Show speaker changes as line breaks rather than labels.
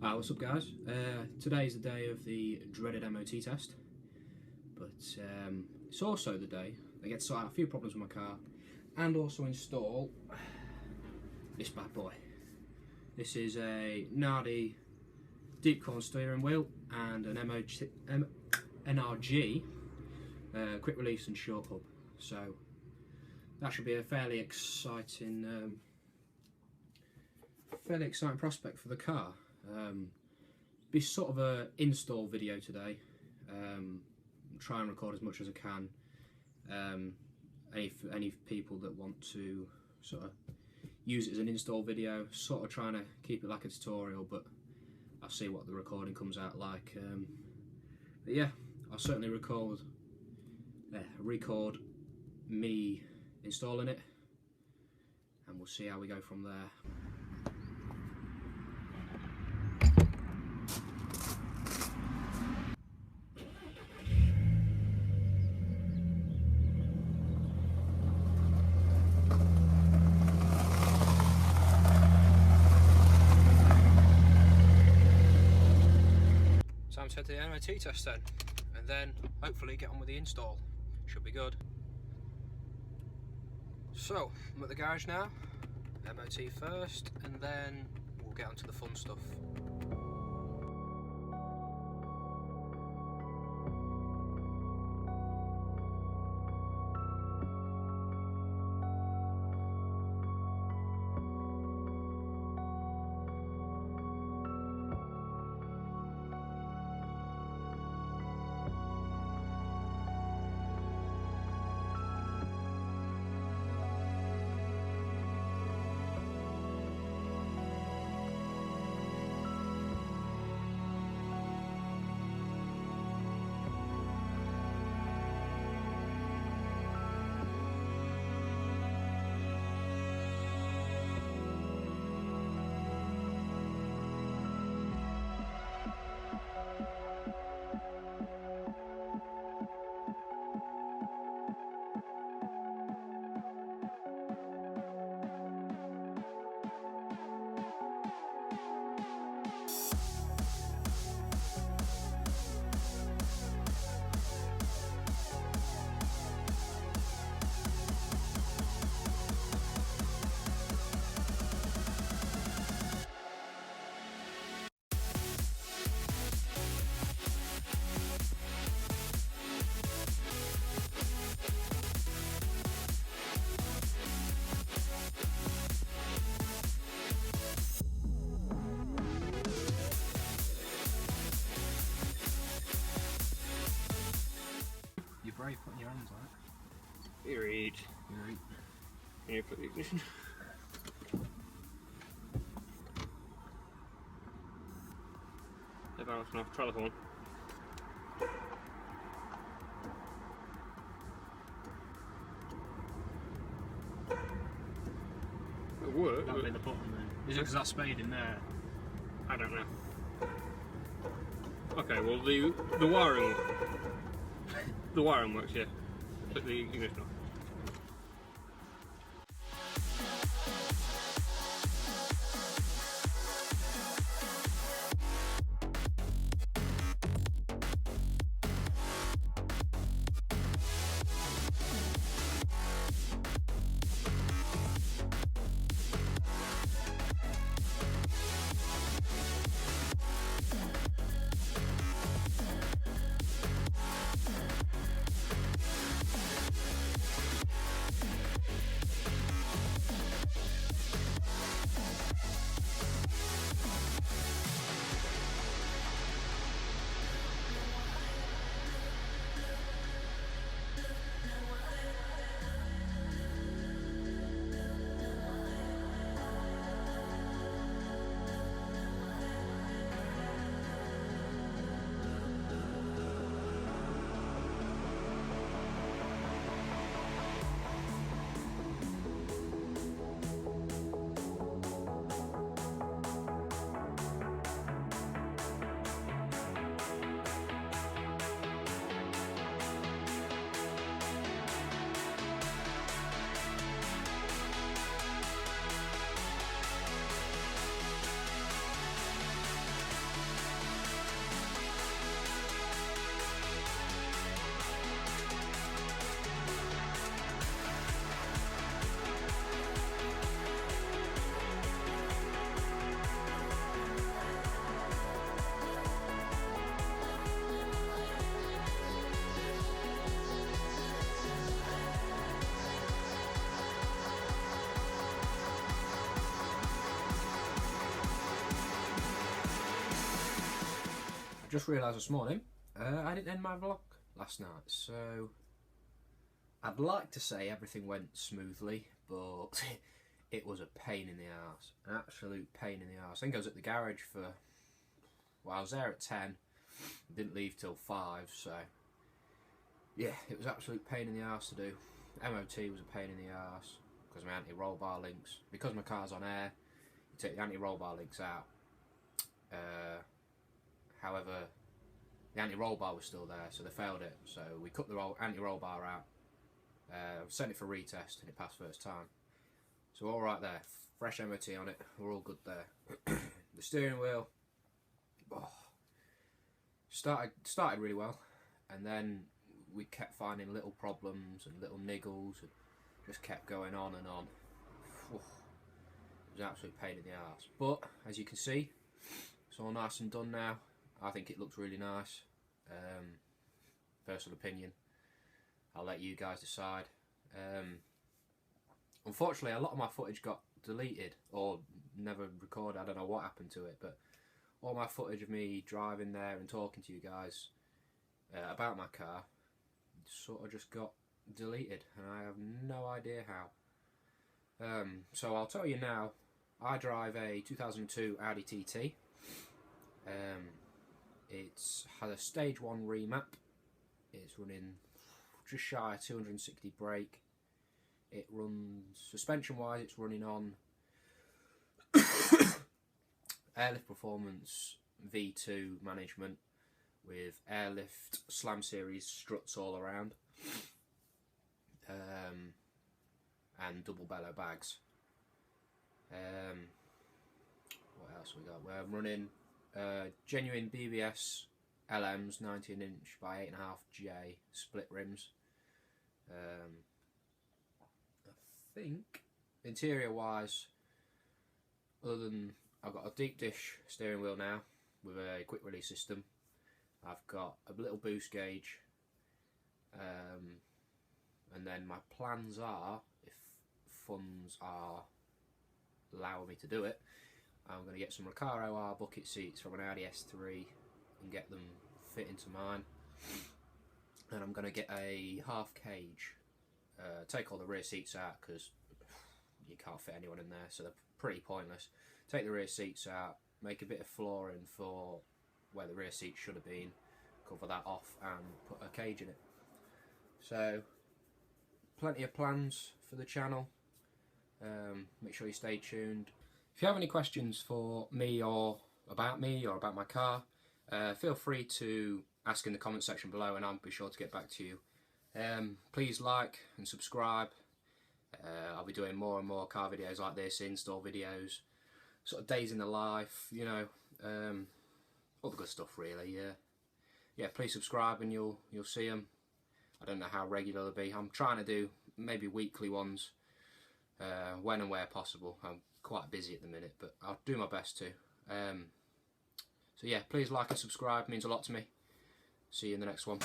What's up guys? Today is the day of the dreaded MOT test, but it's also the day I get to sort out a few problems with my car and also install this bad boy. This is a Nardi deep corn steering wheel and an NRG quick release and short hub, so that should be a fairly exciting prospect for the car. Be sort of a install video today. Try and record as much as I can. Any people that want to sort of use it as an install video, sort of trying to keep it like a tutorial, but I'll see what the recording comes out like. But yeah, I'll certainly record me installing it, and we'll see how we go from there. Time to head to the MOT test then, and then hopefully get on with the install. Should be good. So, I'm at the garage now. MOT first, and then we'll get on to the fun stuff. You're brave putting your hands on it.
You're right. Can you put the ignition? Everyone's gonna have to try the horn. It worked.
That'll be the button then. Is it because that spade in there?
I don't know. Okay, well the wiring the wiring works, yeah. Put the ignition off.
just realised this morning I didn't end my vlog last night, so I'd like to say everything went smoothly, but it was a pain in the arse, an absolute pain in the arse. I think I was at the garage for, well, I was there at 10, didn't leave till 5, so yeah, it was an absolute pain in the arse to do. MOT was a pain in the arse because my anti-roll bar links, because my car's on air, you take the anti-roll bar links out. However, the anti-roll bar was still there, so they failed it. So we cut the anti-roll bar out, sent it for retest, and it passed first time. So all right there, fresh MOT on it, we're all good there. The steering wheel, started really well, and then we kept finding little problems and little niggles, and just kept going on and on. It was an absolute pain in the arse. But as you can see, it's all nice and done now. I think it looks really nice. Personal opinion. I'll let you guys decide. Unfortunately, a lot of my footage got deleted or never recorded. I don't know what happened to it, but all my footage of me driving there and talking to you guys about my car sort of just got deleted, and I have no idea how. So I'll tell you now, I drive a 2002 Audi TT. It's had a stage 1 remap. It's running just shy of 260 brake. It runs, suspension wise, it's running on Airlift Performance V2 management with Airlift Slam Series struts all around, and double bellow bags. What else we got? We're running genuine BBS LMs 19" by 8.5J split rims. I think interior wise, other than I've got a deep dish steering wheel now with a quick release system, I've got a little boost gauge, and then my plans are, if funds are allowing me to do it, I'm going to get some Recaro R bucket seats from an Audi S3 and get them fit into mine, and I'm going to get a half cage, take all the rear seats out because you can't fit anyone in there, so they're pretty pointless. Take the rear seats out, make a bit of flooring for where the rear seat should have been, cover that off and put a cage in it. So plenty of plans for the channel. Make sure you stay tuned. If you have any questions for me or about my car, feel free to ask in the comment section below, and I'll be sure to get back to you. Please like and subscribe. I'll be doing more and more car videos like this, install videos, sort of days in the life, you know, all the good stuff really. Yeah, please subscribe and you'll see them. I don't know how regular they'll be. I'm trying to do maybe weekly ones, when and where possible. I'm quite busy at the minute, but I'll do my best to. So yeah, please like and subscribe, it means a lot to me. See you in the next one.